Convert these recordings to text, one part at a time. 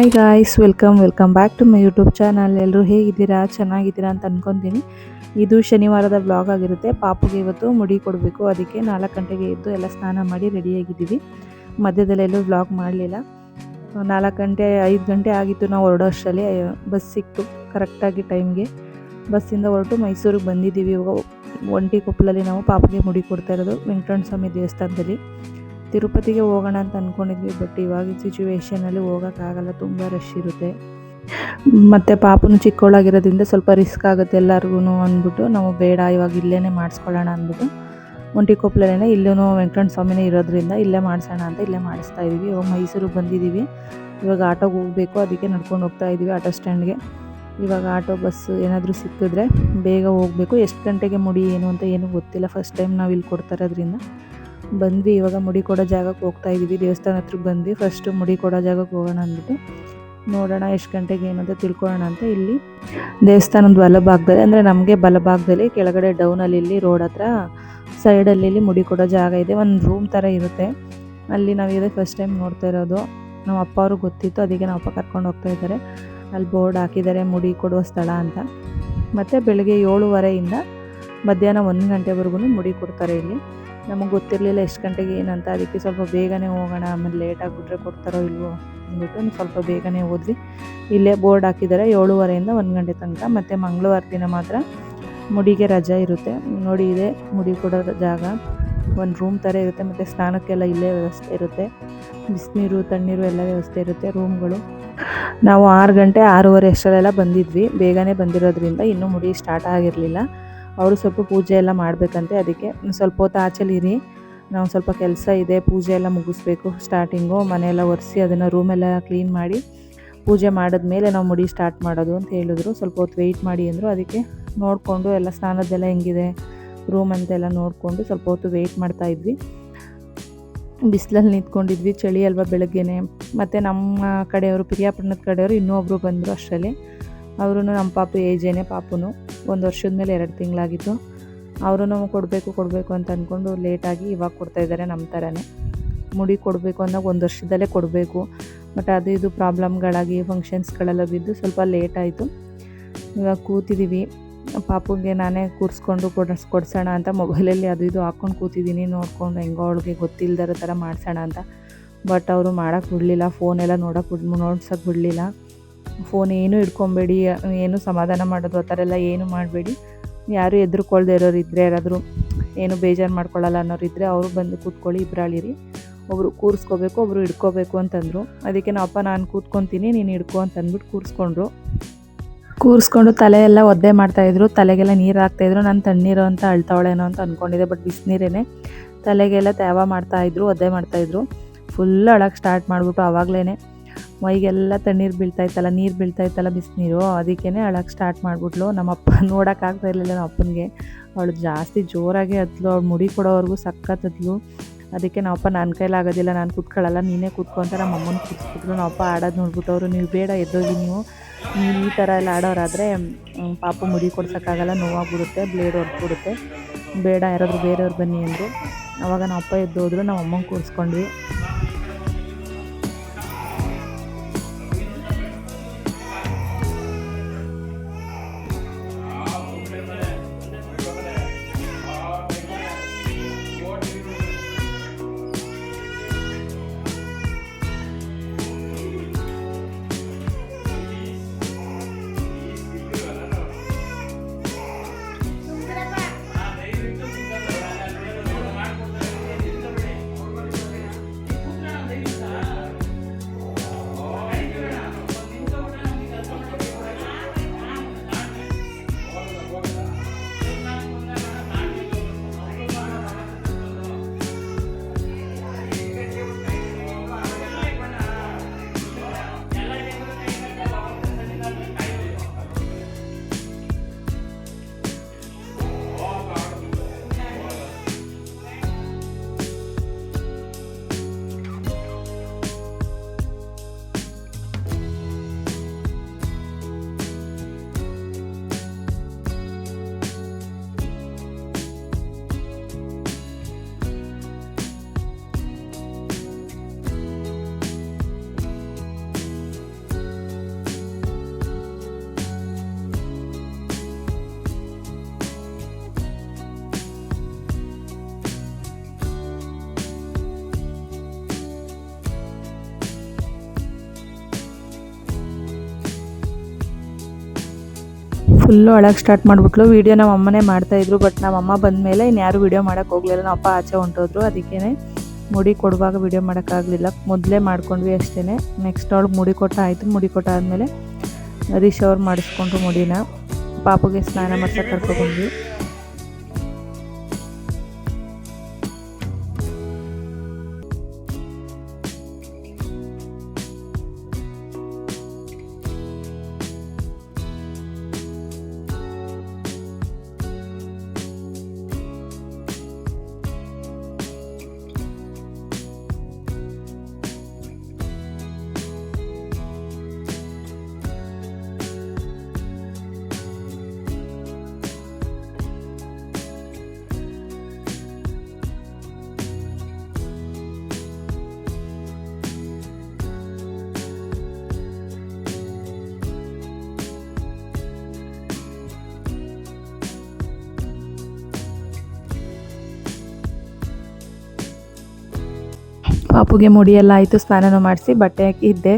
Hi guys, welcome back to my YouTube channel. ಎಲ್ಲರೂ ಹೇಗಿದ್ದೀರಾ? ಚೆನ್ನಾಗಿದ್ದೀರಾ ಅಂತ ಅಂದ್ಕೊತೀನಿ. ಇದು ಶನಿವಾರದ ವ್ಲಾಗ್ ಆಗಿರುತ್ತೆ. ಪಾಪುಗೆ ಇವತ್ತು ಮುಡಿ ಕೊಡಬೇಕು, ಅದಕ್ಕೆ 4 ಗಂಟೆಗೆ ಎದ್ದು ಎಲ್ಲ ಸ್ನಾನ ಮಾಡಿ ರೆಡಿಯಾಗಿದ್ದೀವಿ. ಮಧ್ಯದಲ್ಲೆಲ್ಲೂ ವ್ಲಾಗ್ ಮಾಡಲಿಲ್ಲ. 4 ಗಂಟೆ 5 ಗಂಟೆ ಆಗಿತ್ತು ನಾವು ಹೊರಡೋ ಅಷ್ಟರಲ್ಲಿ. ಬಸ್ ಸಿಕ್ತು ಕರೆಕ್ಟಾಗಿ ಟೈಮ್ಗೆ. ಬಸ್ಸಿಂದ ಹೊರಟು ಮೈಸೂರಿಗೆ ಬಂದಿದ್ದೀವಿ. ಇವಾಗ ಒಂಟಿಕೊಪ್ಪಲಲ್ಲಿ ನಾವು ಪಾಪುಗೆ ಮುಡಿ ಕೊಡ್ತಾ ಇರೋದು, ವೆಂಕಟರಮಣ ಸ್ವಾಮಿ ದೇವಸ್ಥಾನದಲ್ಲಿ. ತಿರುಪತಿಗೆ ಹೋಗೋಣ ಅಂತ ಅಂದ್ಕೊಂಡಿದ್ವಿ, ಬಟ್ ಇವಾಗಿನ ಸಿಚುವೇಷನಲ್ಲಿ ಹೋಗೋಕ್ಕಾಗಲ್ಲ, ತುಂಬ ರಶ್ ಇರುತ್ತೆ. ಮತ್ತು ಪಾಪುನು ಚಿಕ್ಕವಳಾಗಿರೋದ್ರಿಂದ ಸ್ವಲ್ಪ ರಿಸ್ಕ್ ಆಗುತ್ತೆ ಎಲ್ಲರಿಗೂ ಅಂದ್ಬಿಟ್ಟು ನಾವು ಬೇಡ, ಇವಾಗ ಇಲ್ಲೇ ಮಾಡಿಸ್ಕೊಳ್ಳೋಣ ಅಂದ್ಬಿಟ್ಟು ಒಂಟಿಕೊಪ್ಪಲಲ್ಲೇ ಇಲ್ಲೂ ವೆಂಕಟರಮಣ ಸ್ವಾಮಿನೇ ಇರೋದ್ರಿಂದ ಇಲ್ಲೇ ಮಾಡಿಸೋಣ ಅಂತ ಇಲ್ಲೇ ಮಾಡಿಸ್ತಾ ಇದ್ದೀವಿ. ಇವಾಗ ಮೈಸೂರಿಗೆ ಬಂದಿದ್ದೀವಿ. ಇವಾಗ ಆಟೋಗೆ ಹೋಗಬೇಕು, ಅದಕ್ಕೆ ನಡ್ಕೊಂಡು ಹೋಗ್ತಾ ಇದ್ದೀವಿ ಆಟೋ ಸ್ಟ್ಯಾಂಡ್ಗೆ. ಇವಾಗ ಆಟೋ ಬಸ್ ಏನಾದರೂ ಸಿಕ್ಕಿದ್ರೆ ಬೇಗ ಹೋಗಬೇಕು. ಎಷ್ಟು ಗಂಟೆಗೆ ಮುಡಿ ಏನು ಅಂತ ಏನೂ ಗೊತ್ತಿಲ್ಲ, ಫಸ್ಟ್ ಟೈಮ್ ನಾವು ಇಲ್ಲಿ ಕೊಡ್ತಾ ಇರೋದ್ರಿಂದ ಬಂದ್ವಿ. ಇವಾಗ ಮುಡಿ ಕೊಡೋ ಜಾಗಕ್ಕೆ ಹೋಗ್ತಾ ಇದ್ದೀವಿ. ದೇವಸ್ಥಾನ ಹತ್ರಕ್ಕೆ ಬಂದ್ವಿ. ಫಸ್ಟು ಮುಡಿ ಕೊಡೋ ಜಾಗಕ್ಕೆ ಹೋಗೋಣ ಅಂದ್ಬಿಟ್ಟು ನೋಡೋಣ ಎಷ್ಟು ಗಂಟೆಗೆ ಏನಂತ ತಿಳ್ಕೊಳ್ಳೋಣ ಅಂತ. ಇಲ್ಲಿ ದೇವಸ್ಥಾನದ ಬಲಭಾಗದಲ್ಲಿ, ಅಂದರೆ ನಮಗೆ ಬಲಭಾಗದಲ್ಲಿ ಕೆಳಗಡೆ ಡೌನಲ್ಲಿ ಇಲ್ಲಿ ರೋಡ್ ಹತ್ರ ಸೈಡಲ್ಲಿ ಇಲ್ಲಿ ಮುಡಿ ಕೊಡೋ ಜಾಗ ಇದೆ. ಒಂದು ರೂಮ್ ಥರ ಇರುತ್ತೆ ಅಲ್ಲಿ. ನಾವಿದೆ ಫಸ್ಟ್ ಟೈಮ್ ನೋಡ್ತಾ ಇರೋದು. ನಮ್ಮ ಅಪ್ಪ ಅವ್ರಿಗೆ ಗೊತ್ತಿತ್ತು, ಅದಕ್ಕೆ ನಮ್ಮ ಅಪ್ಪ ಕರ್ಕೊಂಡು ಹೋಗ್ತಾ ಇದ್ದಾರೆ. ಅಲ್ಲಿ ಬೋರ್ಡ್ ಹಾಕಿದ್ದಾರೆ ಮುಡಿ ಕೊಡುವ ಸ್ಥಳ ಅಂತ. ಮತ್ತು ಬೆಳಗ್ಗೆ 7:30ಇಂದ ಮಧ್ಯಾಹ್ನ 1 ಗಂಟೆವರೆಗೂ ಮುಡಿ ಕೊಡ್ತಾರೆ ಇಲ್ಲಿ. ನಮಗೆ ಗೊತ್ತಿರಲಿಲ್ಲ ಎಷ್ಟು ಗಂಟೆಗೆ ಏನಂತ, ಅದಕ್ಕೆ ಸ್ವಲ್ಪ ಬೇಗನೆ ಹೋಗೋಣ, ಆಮೇಲೆ ಲೇಟ್ ಆಗಿಬಿಟ್ರೆ ಕೊಡ್ತಾರೋ ಇಲ್ವೋ ಅಂದ್ಬಿಟ್ಟು ಸ್ವಲ್ಪ ಬೇಗನೆ ಹೋದ್ವಿ. ಇಲ್ಲೇ ಬೋರ್ಡ್ ಹಾಕಿದ್ದಾರೆ 7:30ಇಂದ 1 ಗಂಟೆ ತನಕ. ಮತ್ತು ಮಂಗಳವಾರ ದಿನ ಮಾತ್ರ ಮುಡಿಗೆ ರಜಾ ಇರುತ್ತೆ. ನೋಡಿ, ಇದೆ ಮುಡಿ ಕೊಡೋ ಜಾಗ. ಒಂದು ರೂಮ್ ಥರ ಇರುತ್ತೆ. ಮತ್ತು ಸ್ನಾನಕ್ಕೆಲ್ಲ ಇಲ್ಲೇ ವ್ಯವಸ್ಥೆ ಇರುತ್ತೆ. ಬಿಸಿನೀರು ತಣ್ಣೀರು ಎಲ್ಲ ವ್ಯವಸ್ಥೆ ಇರುತ್ತೆ ರೂಮ್ಗಳು. ನಾವು 6 ಗಂಟೆ 6:30 ಅಷ್ಟರಲ್ಲೆಲ್ಲ ಬಂದಿದ್ವಿ. ಬೇಗನೆ ಬಂದಿರೋದ್ರಿಂದ ಇನ್ನೂ ಮುಡಿ ಸ್ಟಾರ್ಟ್ ಆಗಿರಲಿಲ್ಲ. ಅವರು ಸ್ವಲ್ಪ ಪೂಜೆ ಎಲ್ಲ ಮಾಡಬೇಕಂತೆ, ಅದಕ್ಕೆ ಸ್ವಲ್ಪ ಹೊತ್ತು ಆಚೆಲಿರಿ, ನಾವು ಸ್ವಲ್ಪ ಕೆಲಸ ಇದೆ, ಪೂಜೆ ಎಲ್ಲ ಮುಗಿಸ್ಬೇಕು. ಸ್ಟಾರ್ಟಿಂಗು ಮನೆಯೆಲ್ಲ ಒರೆಸಿ ಅದನ್ನು ರೂಮೆಲ್ಲ ಕ್ಲೀನ್ ಮಾಡಿ ಪೂಜೆ ಮಾಡಿದ್ಮೇಲೆ ನಾವು ಮುಡಿ ಸ್ಟಾರ್ಟ್ ಮಾಡೋದು ಅಂತ ಹೇಳಿದ್ರು. ಸ್ವಲ್ಪ ಹೊತ್ತು ವೆಯ್ಟ್ ಮಾಡಿ ಅಂದರು. ಅದಕ್ಕೆ ನೋಡಿಕೊಂಡು ಎಲ್ಲ ಸ್ನಾನದ್ದೆಲ್ಲ ಹೆಂಗಿದೆ ರೂಮ್ ಅಂತೆಲ್ಲ ನೋಡಿಕೊಂಡು ಸ್ವಲ್ಪ ಹೊತ್ತು ವೆಯ್ಟ್ ಮಾಡ್ತಾಯಿದ್ವಿ. ಬಿಸಿಲಲ್ಲಿ ನಿಂತ್ಕೊಂಡಿದ್ವಿ, ಚಳಿ ಅಲ್ವಾ ಬೆಳಗ್ಗೆನೆ. ಮತ್ತು ನಮ್ಮ ಕಡೆಯವರು, ಪಿರಿಯಾಪಟ್ಟಣದ ಕಡೆಯವರು ಇನ್ನೂ ಒಬ್ಬರು ಬಂದರು ಅಷ್ಟರಲ್ಲಿ. ಅವರು ನಮ್ಮ ಪಾಪು ಏಜೇನೆ, ಪಾಪುನು 1 ವರ್ಷದ ಮೇಲೆ 2 ತಿಂಗಳಾಗಿತ್ತು. ಅವರು ನಾವು ಕೊಡಬೇಕು ಅಂತ ಅಂದ್ಕೊಂಡು ಲೇಟಾಗಿ ಇವಾಗ ಕೊಡ್ತಾಯಿದ್ದಾರೆ. ನಮ್ಮ ಥರನೇ ಮುಡಿ ಕೊಡಬೇಕು ಅಂದಾಗ 1 ವರ್ಷದಲ್ಲೇ ಕೊಡಬೇಕು. ಬಟ್ ಅದು ಇದು ಪ್ರಾಬ್ಲಮ್ಗಳಾಗಿ ಫಂಕ್ಷನ್ಸ್ಗಳೆಲ್ಲ ಬಿದ್ದು ಸ್ವಲ್ಪ ಲೇಟ್ ಆಯಿತು. ಇವಾಗ ಕೂತಿದ್ದೀವಿ. ಪಾಪುಗೆ ನಾನೇ ಕೂರಿಸ್ಕೊಂಡು ಕೊಡ್ಸೋಣ ಅಂತ ಮೊಬೈಲಲ್ಲಿ ಅದು ಇದು ಹಾಕ್ಕೊಂಡು ಕೂತಿದ್ದೀನಿ, ನೋಡ್ಕೊಂಡು ಹೆಂಗೋ ಅವಳಿಗೆ ಗೊತ್ತಿಲ್ಲದರ ಥರ ಮಾಡಿಸೋಣ ಅಂತ. ಬಟ್ ಅವರು ಮಾಡೋಕ್ಕೆ ಬಿಡಲಿಲ್ಲ, ಫೋನೆಲ್ಲ ನೋಡ್ಸೋಕ್ಕೆ ಬಿಡಲಿಲ್ಲ. ಫೋನ್ ಏನೂ ಇಟ್ಕೊಬೇಡಿ, ಏನು ಸಮಾಧಾನ ಮಾಡೋದು ಆ ಥರ ಎಲ್ಲ ಏನೂ ಮಾಡಬೇಡಿ. ಯಾರು ಎದುರುಕೊಳ್ದೆ ಇರೋರು ಇದ್ದರೆ, ಯಾರಾದರೂ ಏನು ಬೇಜಾರು ಮಾಡ್ಕೊಳ್ಳಲ್ಲ ಅನ್ನೋರು ಇದ್ದರೆ ಅವರು ಬಂದು ಕೂತ್ಕೊಳ್ಳಿ, ಇಬ್ಬರಾಳಿರಿ. ಒಬ್ಬರು ಕೂರಿಸ್ಕೋಬೇಕು, ಒಬ್ಬರು ಹಿಡ್ಕೋಬೇಕು ಅಂತಂದರು. ಅದಕ್ಕೆ ನಾನು ಕೂತ್ಕೊತೀನಿ, ನೀನು ಹಿಡ್ಕೊ ಅಂತ ಅಂದ್ಬಿಟ್ಟು ಕೂರಿಸ್ಕೊಂಡು ತಲೆಯೆಲ್ಲ ಒದ್ದೆ ಮಾಡ್ತಾಯಿದ್ರು. ತಲೆಗೆಲ್ಲ ನೀರು ಹಾಕ್ತಾಯಿದ್ರು. ನಾನು ತಣ್ಣೀರು ಅಂತ ಅಳ್ತಾವಳೇನೋ ಅಂತ ಅಂದ್ಕೊಂಡಿದ್ದೆ, ಬಟ್ ಬಿಸಿನೀರೇ. ತಲೆಗೆಲ್ಲ ತೇವ ಮಾಡ್ತಾಯಿದ್ರು, ಒದ್ದೆ ಮಾಡ್ತಾಯಿದ್ರು. ಫುಲ್ ಅಳಕ್ಕೆ ಸ್ಟಾರ್ಟ್ ಮಾಡಿಬಿಟ್ಟು ಆವಾಗಲೇ ಮೈಗೆಲ್ಲ ತಣ್ಣೀರು ಬೀಳ್ತಾಯಿತ್ತಲ್ಲ, ನೀರು ಬೀಳ್ತಾಯಿತ್ತಲ್ಲ ಬಿಸಿನೀರು, ಅದಕ್ಕೇ ಅಳಕ್ಕೆ ಸ್ಟಾರ್ಟ್ ಮಾಡಿಬಿಟ್ಲು. ನಮ್ಮಪ್ಪ ನೋಡೋಕ್ಕಾಗ್ತಾ ಇರಲಿಲ್ಲ ನಮ್ಮ ಅಪ್ಪನಿಗೆ. ಅವಳು ಜಾಸ್ತಿ ಜೋರಾಗಿ ಹತ್ಲು, ಅವಳು ಮುಡಿ ಕೊಡೋವರೆಗೂ ಸಖತ್ ಹತ್ಲು. ಅದಕ್ಕೆ ನಮ್ಮಪ್ಪ ನನ್ನ ಕೈಲಾಗೋದಿಲ್ಲ, ನಾನು ಕೂತ್ಕೊಳ್ಳಲ್ಲ, ನೀನೇ ಕೂತ್ಕೊ ಅಂತ ನಮ್ಮ ಅಮ್ಮನ ಕೂತ್ಬಿಟ್ರು. ನಮ್ಮಪ್ಪ ಆಡೋದು ನೋಡ್ಬಿಟ್ಟು ಅವರು, ನೀವು ಬೇಡ ಎದ್ದೋಗಿ, ನೀವು ಈ ಥರ ಎಲ್ಲ ಆಡೋರಾದರೆ ಪಾಪು ಮುಡಿ ಕೊಡ್ಸೋಕ್ಕಾಗಲ್ಲ, ನೋವಾಗ್ಬಿಡುತ್ತೆ, ಬ್ಲೇಡ್ ಹೊಡೆದ್ಬಿಡುತ್ತೆ, ಬೇಡ ಯಾರಾದರೂ ಬೇರೆಯವ್ರು ಬನ್ನಿ ಅಂದರು. ಆವಾಗ ನಮ್ಮಪ್ಪ ಎದ್ದೋದ್ರು, ನಮ್ಮ ಅಮ್ಮಂಗೆ ಕೂರಿಸ್ಕೊಂಡ್ವಿ. ಫುಲ್ಲು ಅಳಕ್ಕೆ ಸ್ಟಾರ್ಟ್ ಮಾಡಿಬಿಟ್ಲು. ವೀಡಿಯೋ ನಮ್ಮ ಅಮ್ಮನೇ ಮಾಡ್ತಾಯಿದ್ರು. ಬಟ್ ನಮ್ಮ ಅಮ್ಮ ಬಂದಮೇಲೆ ಇನ್ಯಾರು ವೀಡಿಯೋ ಮಾಡೋಕ್ಕೆ ಹೋಗಲಿಲ್ಲ. ನಮ್ಮ ಅಪ್ಪ ಆಚೆ ಹೊಂಟೋದ್ರು. ಅದಕ್ಕೇ ಮುಡಿ ಕೊಡುವಾಗ ವೀಡಿಯೋ ಮಾಡೋಕ್ಕಾಗಲಿಲ್ಲ. ಮೊದಲೇ ಮಾಡ್ಕೊಂಡ್ವಿ ಅಷ್ಟೇ. ನೆಕ್ಸ್ಟ್ ಅವಳಿಗೆ ಮುಡಿ ಕೊಟ್ಟಾಯಿತು. ಮುಡಿ ಕೊಟ್ಟಾದಮೇಲೆ ರೀಶವರ್ ಮಾಡಿಸ್ಕೊಂಡ್ರು ಮುಡಿನ. ಪಾಪುಗೆ ಸ್ನಾನ ಮಾಡ್ಸೋಕೆ ಕರ್ಕೊಬಂದ್ವಿ. ಪಾಪುಗೆ ಮುಡಿಯೆಲ್ಲ ಆಯಿತು. ಸ್ನಾನನೂ ಮಾಡಿಸಿ ಬಟ್ಟೆ ಹಾಕಿದ್ದೆ.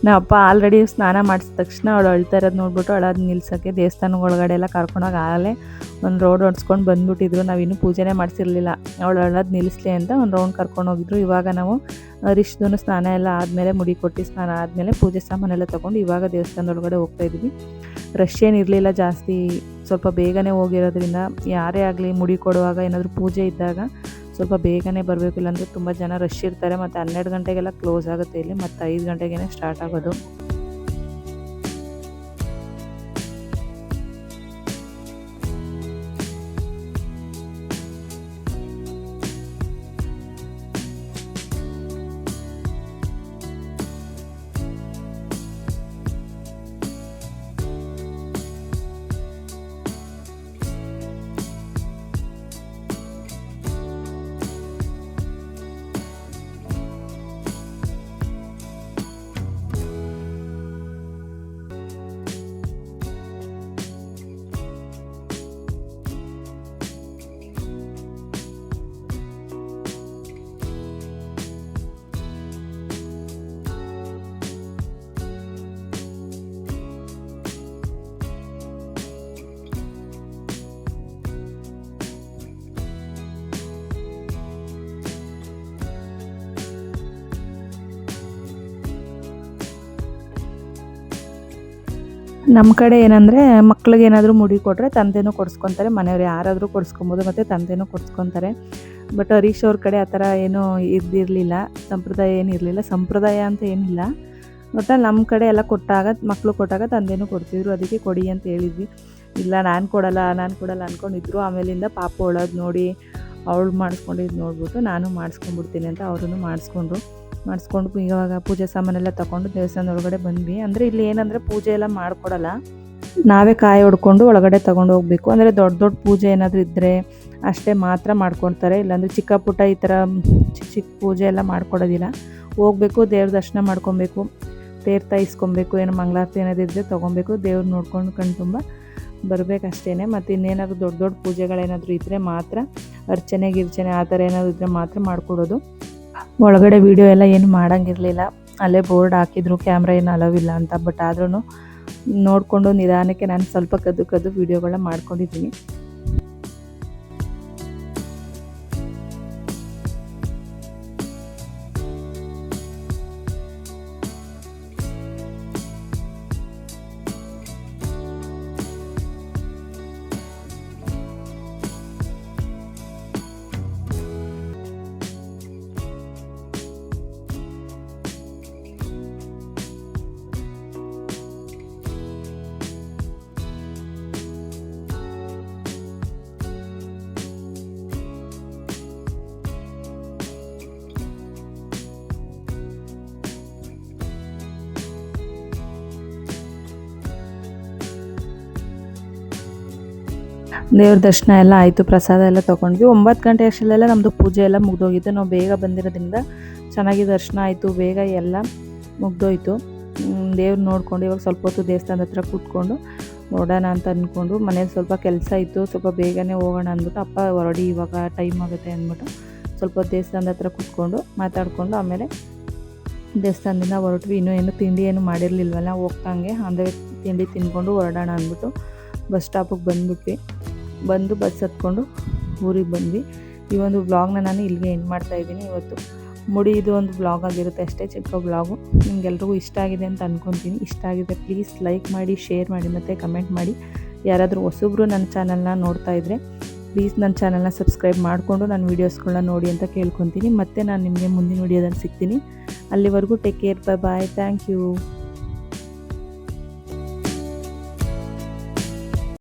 ನಮ್ಮ ಅಪ್ಪ ಆಲ್ರೆಡಿ ಸ್ನಾನ ಮಾಡಿಸಿದ ತಕ್ಷಣ ಅವಳು ಅಳ್ತಾ ಇರೋದು ನೋಡ್ಬಿಟ್ಟು ಅಳೋದು ನಿಲ್ಸೋಕ್ಕೆ ದೇವಸ್ಥಾನ ಒಳಗಡೆ ಎಲ್ಲ ಕರ್ಕೊಂಡೋಗಿ ಆಗಲೇ ಒಂದು ರೌಂಡ್ ಹೊಡ್ಸ್ಕೊಂಡು ಬಂದುಬಿಟ್ಟಿದ್ರು. ನಾವಿನ್ನೂ ಪೂಜೆನೇ ಮಾಡಿಸಿರಲಿಲ್ಲ. ಅವಳು ಅಳೋದು ನಿಲ್ಲಿಸ್ಲಿ ಅಂತ ಒಂದು ರೌಂಡ್ ಕರ್ಕೊಂಡು ಹೋಗಿದ್ರು. ಇವಾಗ ನಾವು ರಿಶ್ದೂ ಸ್ನಾನ ಎಲ್ಲ ಆದಮೇಲೆ ಮುಡಿ ಕೊಟ್ಟು ಸ್ನಾನ ಆದಮೇಲೆ ಪೂಜೆ ಸಾಮಾನೆಲ್ಲ ತೊಗೊಂಡು ಇವಾಗ ದೇವಸ್ಥಾನದೊಳಗಡೆ ಹೋಗ್ತಾಯಿದ್ವಿ. ರಶ್ ಏನಿರಲಿಲ್ಲ ಜಾಸ್ತಿ. ಸ್ವಲ್ಪ ಬೇಗನೆ ಹೋಗಿರೋದ್ರಿಂದ ಯಾರೇ ಆಗಲಿ ಮುಡಿ ಕೊಡುವಾಗ ಏನಾದರೂ ಪೂಜೆ ಇದ್ದಾಗ ಸ್ವಲ್ಪ ಬೇಗನೆ ಬರಬೇಕು. ಇಲ್ಲಾಂದರೆ ತುಂಬ ಜನ ರಶ್ ಇರ್ತಾರೆ. ಮತ್ತು 12 ಗಂಟೆಗೆಲ್ಲ ಕ್ಲೋಸ್ ಆಗುತ್ತೆ ಇಲ್ಲಿ. ಮತ್ತು 5 ಗಂಟೆಗೇ ಸ್ಟಾರ್ಟ್ ಆಗೋದು. ನಮ್ಮ ಕಡೆ ಏನಂದರೆ ಮಕ್ಳಿಗೆ ಏನಾದರೂ ಮುಡಿ ಕೊಟ್ಟರೆ ತಂದೆನೂ ಕೊಡಿಸ್ಕೊತಾರೆ. ಮನೆಯವ್ರು ಯಾರಾದರೂ ಕೊಡಿಸ್ಕೊಬೋದು ಮತ್ತು ತಂದೆನೂ ಕೊಡಿಸ್ಕೊತಾರೆ. ಬಟ್ ಹರೀಶ್ ಅವ್ರ ಕಡೆ ಆ ಥರ ಏನೂ ಇದ್ದಿರಲಿಲ್ಲ. ಸಂಪ್ರದಾಯ ಏನಿರಲಿಲ್ಲ. ಸಂಪ್ರದಾಯ ಅಂತ ಏನಿಲ್ಲ. ಬಟ್ ನಮ್ಮ ಕಡೆ ಎಲ್ಲ ಕೊಟ್ಟಾಗ ಮಕ್ಕಳು ಕೊಟ್ಟಾಗ ತಂದೆನೂ ಕೊಡ್ತಿದ್ರು. ಅದಕ್ಕೆ ಕೊಡಿ ಅಂತ ಹೇಳಿದ್ವಿ. ಇಲ್ಲ ನಾನು ಕೊಡಲ್ಲ ಅಂದ್ಕೊಂಡಿದ್ರು. ಆಮೇಲಿಂದ ಪಾಪು ಒಳಗೆ ನೋಡಿ ಅವಳು ಮಾಡಿಸ್ಕೊಂಡಿದ್ದು ನೋಡ್ಬಿಟ್ಟು ನಾನು ಮಾಡಿಸ್ಕೊಂಡ್ಬಿಡ್ತೀನಿ ಅಂತ ಅವರನ್ನು ಮಾಡಿಸ್ಕೊಂಡು ಇವಾಗ ಪೂಜೆ ಸಾಮಾನೆಲ್ಲ ತೊಗೊಂಡು ದೇವಸ್ಥಾನದ ಒಳಗಡೆ ಬಂದ್ವಿ. ಅಂದರೆ ಇಲ್ಲಿ ಏನಂದರೆ ಪೂಜೆ ಎಲ್ಲ ಮಾಡಿಕೊಡಲ್ಲ. ನಾವೇ ಕಾಯಿ ಹೊಡ್ಕೊಂಡು ಒಳಗಡೆ ತೊಗೊಂಡು ಹೋಗಬೇಕು. ಅಂದರೆ ದೊಡ್ಡ ಪೂಜೆ ಏನಾದರೂ ಇದ್ದರೆ ಅಷ್ಟೇ ಮಾತ್ರ ಮಾಡ್ಕೊಳ್ತಾರೆ. ಇಲ್ಲಾಂದರೆ ಚಿಕ್ಕ ಪುಟ್ಟ ಈ ಥರ ಚಿಕ್ಕ ಪೂಜೆ ಎಲ್ಲ ಮಾಡ್ಕೊಡೋದಿಲ್ಲ. ಹೋಗಬೇಕು, ದೇವ್ರ ದರ್ಶನ ಮಾಡ್ಕೊಬೇಕು, ತೀರ್ಥ ಇಸ್ಕೊಬೇಕು, ಏನೋ ಮಂಗಳಾರತಿ ಏನಾದರೂ ಇದ್ದರೆ ತೊಗೊಬೇಕು, ದೇವ್ರು ನೋಡ್ಕೊಂಡು ಕಣ್ತುಂಬ ಬರಬೇಕಷ್ಟೇ. ಮತ್ತು ಇನ್ನೇನಾದರೂ ದೊಡ್ಡ ಪೂಜೆಗಳೇನಾದರೂ ಇದ್ದರೆ ಮಾತ್ರ ಅರ್ಚನೆ ಆ ಥರ ಏನಾದರೂ ಇದ್ದರೆ ಮಾತ್ರ ಮಾಡಿಕೊಡೋದು. ಒಳಗಡೆ ವೀಡಿಯೋ ಎಲ್ಲ ಏನು ಮಾಡೋಂಗಿರಲಿಲ್ಲ. ಅಲ್ಲೇ ಬೋರ್ಡ್ ಹಾಕಿದ್ರು ಕ್ಯಾಮ್ರಾ ಏನು ಅಲೋವಿಲ್ಲ ಅಂತ. ಬಟ್ ಆದ್ರೂ ನೋಡಿಕೊಂಡು ನಿಧಾನಕ್ಕೆ ನಾನು ಸ್ವಲ್ಪ ಕದ್ದು ವೀಡಿಯೋಗಳನ್ನ ಮಾಡ್ಕೊಂಡಿದ್ದೀನಿ. ದೇವ್ರ ದರ್ಶನ ಎಲ್ಲ ಆಯಿತು. ಪ್ರಸಾದ ಎಲ್ಲ ತೊಗೊಂಡ್ವಿ. 9 ಗಂಟೆ ಅಷ್ಟರಲ್ಲೆಲ್ಲ ನಮ್ಮದು ಪೂಜೆ ಎಲ್ಲ ಮುಗಿದೋಗಿತ್ತು. ನಾವು ಬೇಗ ಬಂದಿರೋದ್ರಿಂದ ಚೆನ್ನಾಗಿ ದರ್ಶನ ಆಯಿತು. ಬೇಗ ಎಲ್ಲ ಮುಗ್ದೋಯ್ತು. ದೇವ್ರು ನೋಡ್ಕೊಂಡು ಇವಾಗ ಸ್ವಲ್ಪ ಹೊತ್ತು ದೇವಸ್ಥಾನದ ಹತ್ರ ಕೂತ್ಕೊಂಡು ನೋಡೋಣ ಅಂತ ಅಂದ್ಕೊಂಡು, ಮನೇಲಿ ಸ್ವಲ್ಪ ಕೆಲಸ ಇತ್ತು, ಸ್ವಲ್ಪ ಬೇಗನೆ ಹೋಗೋಣ ಅಂದ್ಬಿಟ್ಟು ಅಪ್ಪ ಹೊರಡಿ ಇವಾಗ ಟೈಮ್ ಆಗುತ್ತೆ ಅಂದ್ಬಿಟ್ಟು ಸ್ವಲ್ಪ ದೇವಸ್ಥಾನದ ಹತ್ರ ಕೂತ್ಕೊಂಡು ಮಾತಾಡಿಕೊಂಡು ಆಮೇಲೆ ದೇವಸ್ಥಾನದಿಂದ ಹೊರಟ್ವಿ. ಇನ್ನೂ ಏನು ತಿಂಡಿ ಏನು ಮಾಡಿರಲಿಲ್ವಲ್ಲ, ಹೋಗ್ತಂಗೆ ಅಂದರೆ ತಿಂಡಿ ತಿಂದ್ಕೊಂಡು ಹೊರಡೋಣ ಅಂದ್ಬಿಟ್ಟು ಬಸ್ ಸ್ಟಾಪಿಗೆ ಬಂದ್ಬಿಟ್ವಿ. ಬಂದು ಬಸ್ ಹತ್ಕೊಂಡು ಊರಿಗೆ ಬಂದ್ವಿ. ಈ ಒಂದು ವ್ಲಾಗ್ನ ನಾನು ಇಲ್ಲಿಗೆ ಎಂಡ್ ಮಾಡ್ತಾಯಿದ್ದೀನಿ. ಇವತ್ತು ಮುಡಿದು ಒಂದು ವ್ಲಾಗ್ ಆಗಿರುತ್ತೆ ಅಷ್ಟೇ, ಚಿಕ್ಕ ವ್ಲಾಗು. ನಿಮಗೆಲ್ರಿಗೂ ಇಷ್ಟ ಆಗಿದೆ ಅಂತ ಅಂದ್ಕೊತೀನಿ. ಇಷ್ಟ ಆಗಿದೆ ಪ್ಲೀಸ್ ಲೈಕ್ ಮಾಡಿ, ಶೇರ್ ಮಾಡಿ ಮತ್ತು ಕಮೆಂಟ್ ಮಾಡಿ. ಯಾರಾದರೂ ಹೊಸಬ್ರು ನನ್ನ ಚಾನಲ್ನ ನೋಡ್ತಾ ಇದ್ದರೆ ಪ್ಲೀಸ್ ನನ್ನ ಚಾನಲ್ನ ಸಬ್ಸ್ಕ್ರೈಬ್ ಮಾಡಿಕೊಂಡು ನನ್ನ ವೀಡಿಯೋಸ್ಗಳನ್ನ ನೋಡಿ ಅಂತ ಕೇಳ್ಕೊತೀನಿ. ಮತ್ತು ನಾನು ನಿಮಗೆ ಮುಂದಿನ ವೀಡಿಯೋದಲ್ಲಿ ಸಿಗ್ತೀನಿ. ಅಲ್ಲಿವರೆಗೂ take care, bye, thank you.